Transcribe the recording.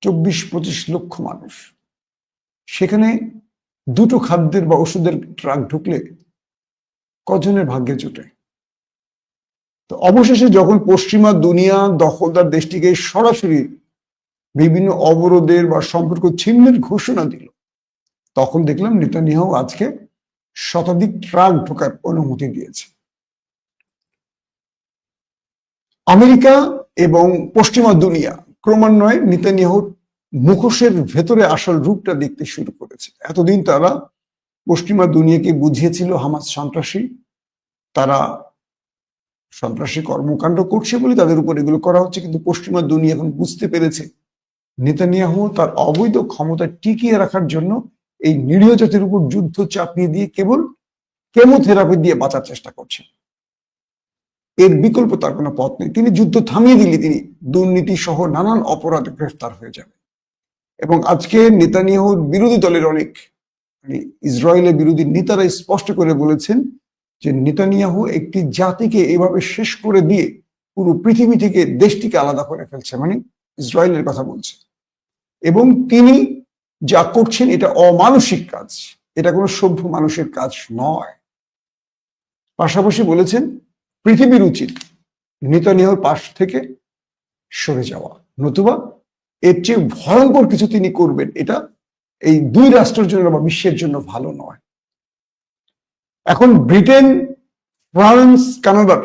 24-25 লক্ষ মানুষ, সেখানে দুটো খাদ্যের বা ওষুধের ট্রাক ঢুকলে কজনের ভাগ্যে জুটে? তো অবশেষে যখন পশ্চিমা দুনিয়া দখলদার দেশটিকে সরাসরি বিভিন্ন অবরোধের বা সম্পর্ক ছিন্নের ঘোষণা দিল, তখন দেখলাম নেতানিয়াহু আজকে শতাধিক ট্রাক ঢোকার অনুমতি দিয়েছে। আমেরিকা এবং পশ্চিমা দুনিয়া ক্রমান্বয়ে নেতানিয়াহুর মুখোশের ভেতরে আসল রূপটা দেখতে শুরু করেছে। এতদিন তারা পশ্চিমা দুনিয়াকে বুঝিয়েছিল হামাস সন্ত্রাসী, তারা সন্ত্রাসী কর্মকাণ্ড করছে বলে তাদের উপর এগুলো করা হচ্ছে, কিন্তু পশ্চিমা দুনিয়া এখন বুঝতে পেরেছে নেতানিয়াহু তার অবৈধ ক্ষমতা টিকিয়ে রাখার জন্য এই নিরীহ জাতির উপর যুদ্ধ চাপিয়ে দিয়ে কেবল কেমোথেরাপি দিয়ে বাঁচার চেষ্টা করছেন। এর বিকল্প তার কোনো পথ নেই। তিনি যুদ্ধ থামিয়ে দিলে তিনি দুর্নীতি সহ নানান অপরাধে গ্রেফতার হয়ে যাবেন। এবং আজকে নেতানিয়াহুর বিরোধী দলের অনেক ইসরায়েলের বিরোধী নেতারা স্পষ্ট করে বলেছেন যে নেতানিয়াহু একটি জাতিকে এভাবে শেষ করে দিয়ে পুরো পৃথিবী থেকে দেশটিকে আলাদা করে ফেলছে, মানে ইসরায়েলের কথা বলছে। এবং তিনি যা করছেন এটা অমানসিক কাজ, এটা কোনো সভ্য মানুষের কাজ নয়। পাশাপাশি বলেছেন পৃথিবীর উচিত নেতানিয়াহুর পাশ থেকে সরে যাওয়া, নতুবা এর চেয়ে ভয়ঙ্কর কিছু তিনি করবেন, এটা এই দুই রাষ্ট্রের জন্য বা বিশ্বের জন্য ভালো নয়। এখন ব্রিটেন, ফ্রান্স, কানাডার